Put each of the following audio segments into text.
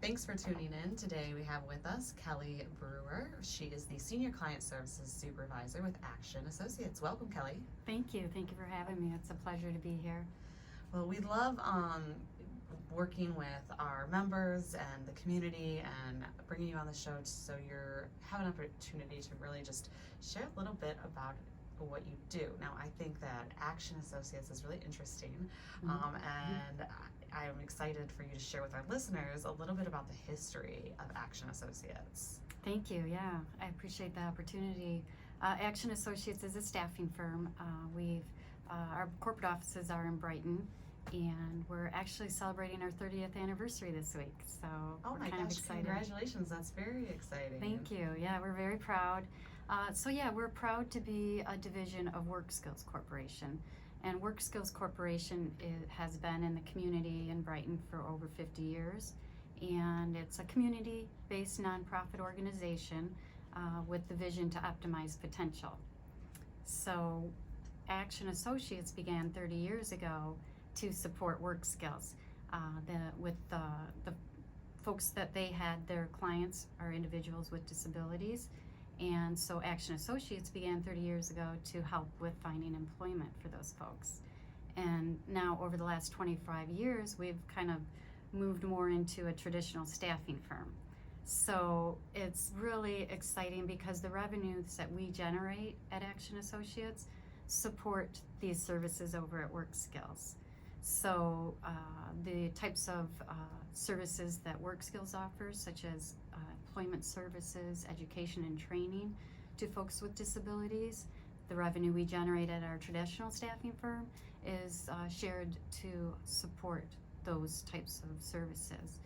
Thanks for tuning in. Today we have with us Kelly Brewer. She is the Senior Client Services Supervisor with Action Associates. Welcome, Kelly. Thank you. Thank you for having me. It's a pleasure to be here. Well, we love working with our members and the community and bringing you on the show so you have an opportunity to really just share a little bit about what you do. Now, I think that Action Associates is really interesting, and I'm excited for you to share with our listeners a little bit about the history of Action Associates. Thank you. Yeah, I appreciate the opportunity. Action Associates is a staffing firm. Our corporate offices are in Brighton, and we're actually celebrating our 30th anniversary this week. So oh my gosh, excited. Congratulations. That's very exciting. Thank you. Yeah, we're very proud. We're proud to be a division of Work Skills Corporation. And Work Skills Corporation has been in the community in Brighton for over 50 years. And it's a community-based nonprofit organization with the vision to optimize potential. So Action Associates began 30 years ago to support work skills. With the folks that they had, their clients are individuals with disabilities. And so Action Associates began 30 years ago to help with finding employment for those folks. And now over the last 25 years, we've kind of moved more into a traditional staffing firm. So it's really exciting because the revenues that we generate at Action Associates support these services over at Work Skills. So the types of services that Work Skills offers, such as employment services, education and training to folks with disabilities, the revenue we generate at our traditional staffing firm is shared to support those types of services.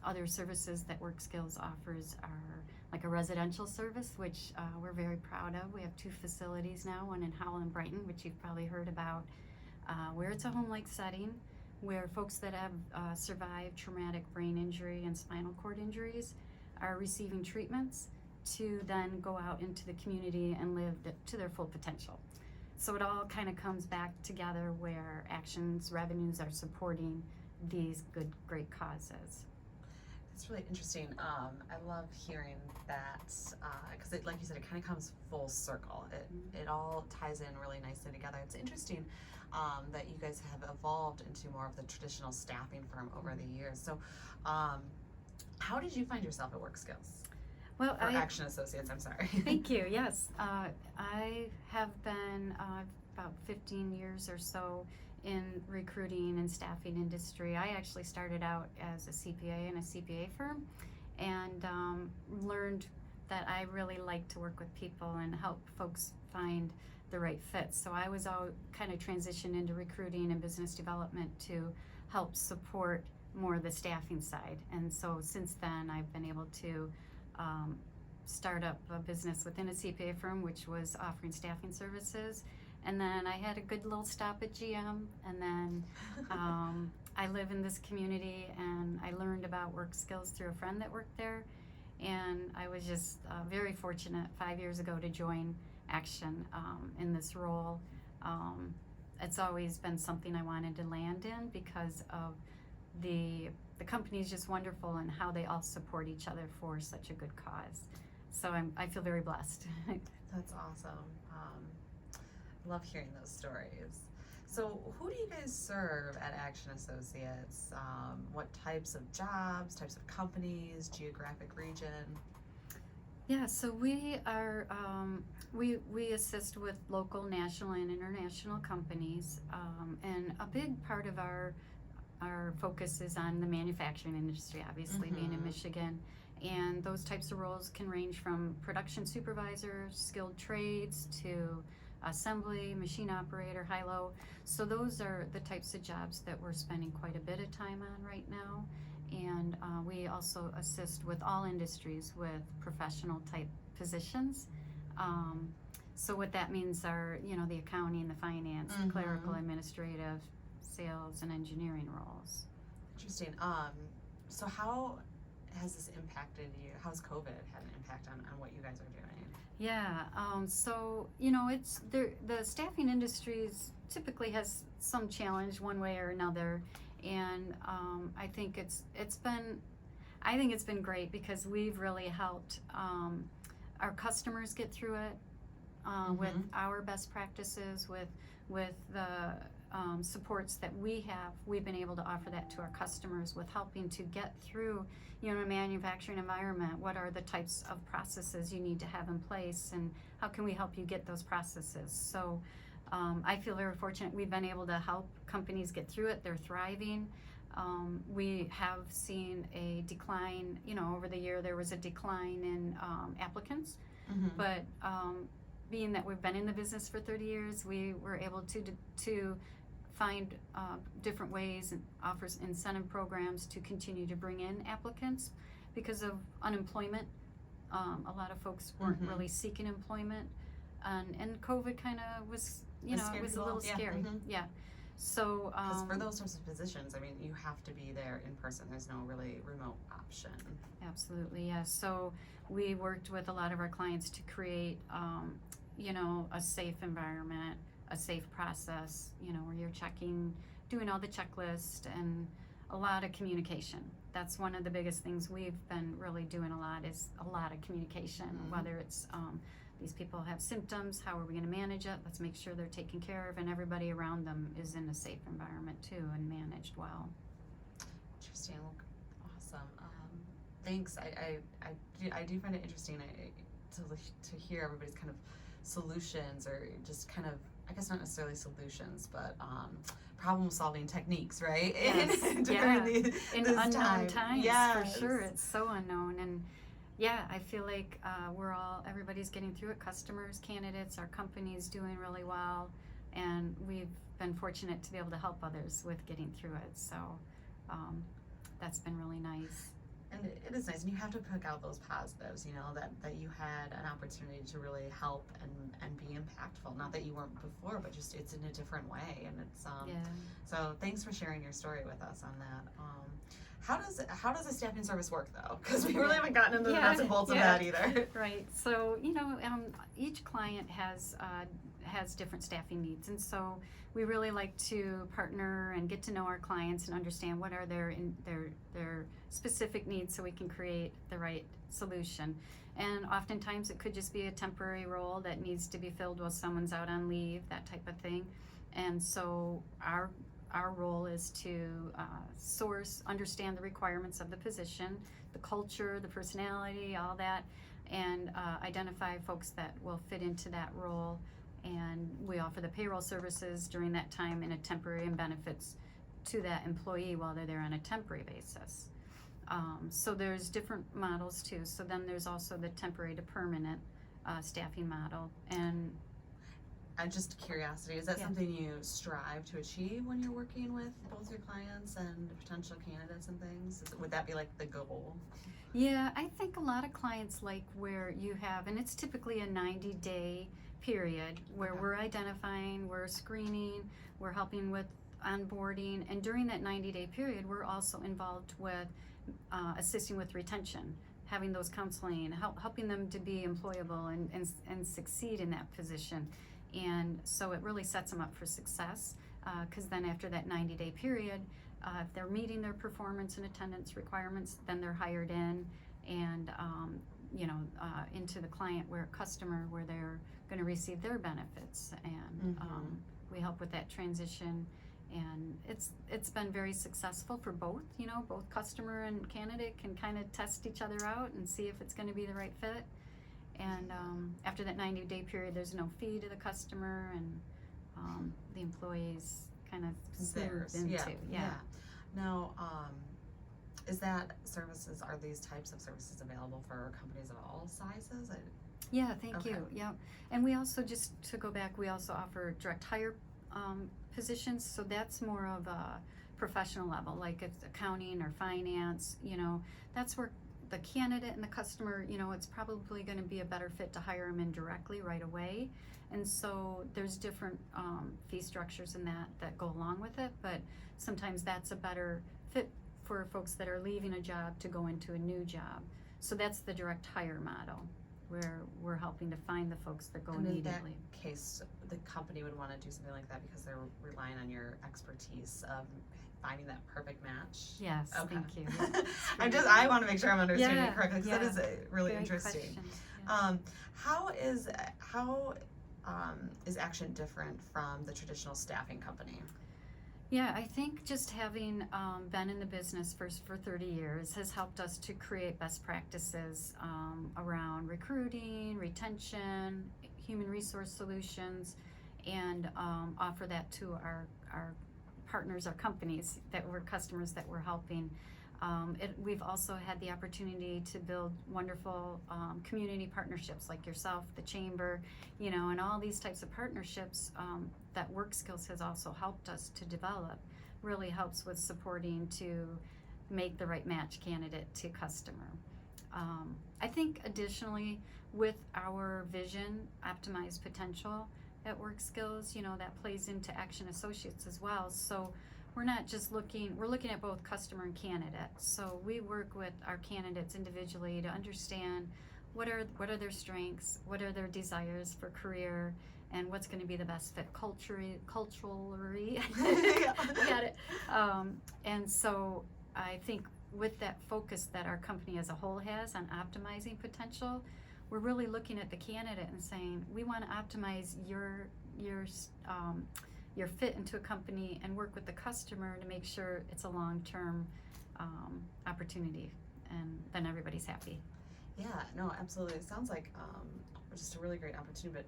Other services that Work Skills offers are like a residential service, which we're very proud of. We have 2 facilities now, one in Howell and Brighton, which you've probably heard about, where it's a home-like setting where folks that have survived traumatic brain injury and spinal cord injuries are receiving treatments to then go out into the community and live to their full potential. So it all kind of comes back together where Action's revenues are supporting these great causes. It's really interesting. I love hearing that because, like you said, it kind of comes full circle. It all ties in really nicely together. It's interesting that you guys have evolved into more of the traditional staffing firm over the years. So, how did you find yourself at Work Skills? Well, Action Associates, I'm sorry. Thank you. Yes, I have been about 15 years or so in recruiting and staffing industry. I actually started out as a CPA in a CPA firm and learned that I really like to work with people and help folks find the right fit. So I was all kind of transitioned into recruiting and business development to help support more of the staffing side. And so since then I've been able to start up a business within a CPA firm which was offering staffing services. And then I had a good little stop at GM, and then I live in this community, and I learned about Work Skills through a friend that worked there, and I was just very fortunate 5 years ago to join Action in this role. It's always been something I wanted to land in because of the company is just wonderful and how they all support each other for such a good cause. So I feel very blessed. That's awesome. Love hearing those stories. So who do you guys serve at Action Associates? What types of jobs, types of companies, geographic region? Yeah, so we are we assist with local, national, and international companies, and a big part of our focus is on the manufacturing industry, obviously being in Michigan. And those types of roles can range from production supervisors, skilled trades, to assembly, machine operator, high-low. So those are the types of jobs that we're spending quite a bit of time on right now. And we also assist with all industries with professional type positions. So what that means are, the accounting, the finance, the clerical, administrative, sales, and engineering roles. Interesting. So how has this impacted you? How has COVID had an impact on what you guys are doing? Yeah, it's the staffing industries typically has some challenge one way or another, and I think it's been I think it's been great because we've really helped our customers get through it with our best practices, with the supports that we have. We've been able to offer that to our customers with helping to get through, you know, a manufacturing environment. What are the types of processes you need to have in place, and how can we help you get those processes? So I feel very fortunate. We've been able to help companies get through it. They're thriving. We have seen a decline, you know, over the year there was a decline in applicants, but being that we've been in the business for 30 years, we were able to find different ways and offers incentive programs to continue to bring in applicants because of unemployment. A lot of folks weren't really seeking employment, and COVID kind of was, you know, it was a little scary. Yeah. So, because for those sorts of positions, I mean, you have to be there in person. There's no really remote option. Absolutely, yeah. So we worked with a lot of our clients to create, you know, a safe environment, a safe process, you know, where you're checking, doing all the checklist, and a lot of communication. That's one of the biggest things we've been really doing a lot, is a lot of communication, whether it's these people have symptoms, how are we going to manage it? Let's make sure they're taken care of, and everybody around them is in a safe environment too and managed well. Interesting. Awesome. Thanks. I do find it interesting to hear everybody's kind of solutions, or just kind of, I guess not necessarily solutions, but problem solving techniques, right? Yes. During in unknown times, for sure. It's so unknown. And yeah, I feel like everybody's getting through it. Customers, candidates, our company's doing really well, and we've been fortunate to be able to help others with getting through it. So that's been really nice. And it is nice, and you have to pick out those positives, you know, that you had an opportunity to really help and be impactful. Not that you weren't before, but just it's in a different way, and it's so thanks for sharing your story with us on that. How does a staffing service work, though? Because we really haven't gotten into the nuts and bolts of that either. Right. So, you know, each client has different staffing needs, and so we really like to partner and get to know our clients and understand what are their specific needs, so we can create the right solution. And oftentimes it could just be a temporary role that needs to be filled while someone's out on leave, that type of thing. And so our role is to understand the requirements of the position, the culture, the personality, all that, and identify folks that will fit into that role. And we offer the payroll services during that time, in a temporary, and benefits to that employee while they're there on a temporary basis. So there's different models too. So then there's also the temporary to permanent staffing model. And just curiosity, is that something you strive to achieve when you're working with both your clients and potential candidates and things? Would that be like the goal? Yeah, I think a lot of clients like where you have, and it's typically a 90-day period where we're identifying, we're screening, we're helping with onboarding, and during that 90-day period, we're also involved with assisting with retention, having those counseling, helping them to be employable and succeed in that position. And so it really sets them up for success, because then after that 90-day period, if they're meeting their performance and attendance requirements, then they're hired in and into the customer where they're going to receive their benefits. And we help with that transition, and it's been very successful for both. You know, both customer and candidate can kind of test each other out and see if it's going to be the right fit. And after that 90-day period, there's no fee to the customer, and the employees kind of smooth into. Yeah. Now, are these types of services available for companies of all sizes? Yeah, thank you. Yeah, and we also, just to go back, we also offer direct hire positions. So that's more of a professional level, like it's accounting or finance. You know, that's where the candidate and the customer, you know, it's probably going to be a better fit to hire them in directly right away. And so there's different fee structures in that go along with it, but sometimes that's a better fit for folks that are leaving a job to go into a new job. So that's the direct hire model, where we're helping to find the folks that go immediately. In that case, the company would want to do something like that because they're relying on your expertise of finding that perfect match? Yes, Okay. thank you. I want to make sure I'm understanding Yeah, it correctly, because that is really Great interesting. questions, yeah. How is Action different from the traditional staffing company? Yeah, I think just having been in the business for 30 years has helped us to create best practices around recruiting, retention, human resource solutions, and offer that to our partners, our companies that we're customers that we're helping. We've also had the opportunity to build wonderful community partnerships like yourself, the chamber, and all these types of partnerships that Work Skills has also helped us to develop. Really helps with supporting to make the right match candidate to customer. I think additionally, with our vision, optimize potential at Work Skills, that plays into Action Associates as well. So we're not just we're looking at both customer and candidate. So we work with our candidates individually to understand what are their strengths, what are their desires for career, and what's going to be the best fit culturally. Got it. And so I think with that focus that our company as a whole has on optimizing potential, we're really looking at the candidate and saying, we want to optimize your fit into a company and work with the customer to make sure it's a long-term opportunity, and then everybody's happy. Yeah, no, absolutely. It sounds like just a really great opportunity, but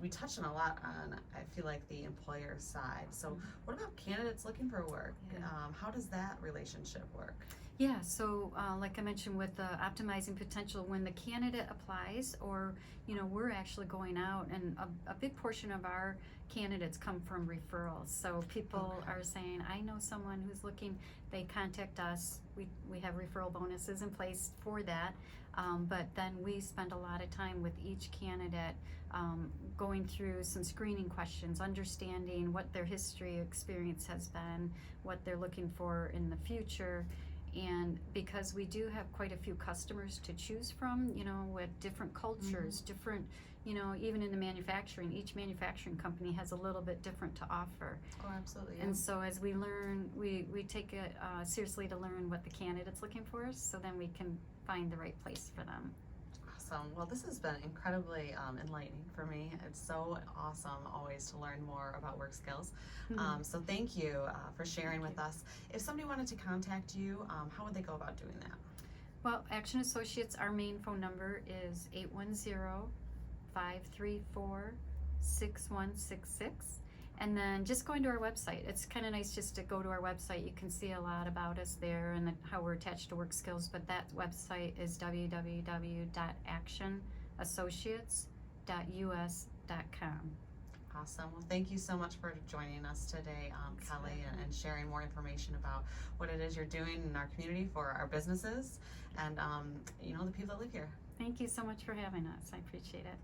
we touched on a lot on, I feel like, the employer side. So what about candidates looking for work? Yeah. How does that relationship work? Yeah, so like I mentioned with the optimizing potential, when the candidate applies, or we're actually going out, and a big portion of our candidates come from referrals. So people are saying, I know someone who's looking, they contact us. We have referral bonuses in place for that, but then we spend a lot of time with each candidate going through some screening questions, understanding what their history experience has been, what they're looking for in the future. And because we do have quite a few customers to choose from, with different cultures, different, even in the manufacturing, each manufacturing company has a little bit different to offer. Oh, absolutely. Yeah. And so as we learn, we take it seriously to learn what the candidate's looking for, so then we can find the right place for them. Awesome. Well, this has been incredibly enlightening for me. It's so awesome always to learn more about Work Skills. So thank you for sharing with us. If somebody wanted to contact you, how would they go about doing that? Well, Action Associates, our main phone number is 810-534-6166. And then just going to our website. It's kind of nice just to go to our website. You can see a lot about us there and how we're attached to Work Skills. But that website is www.actionassociates.us.com. Awesome. Well, thank you so much for joining us today, Kelly, and sharing more information about what it is you're doing in our community for our businesses and the people that live here. Thank you so much for having us. I appreciate it.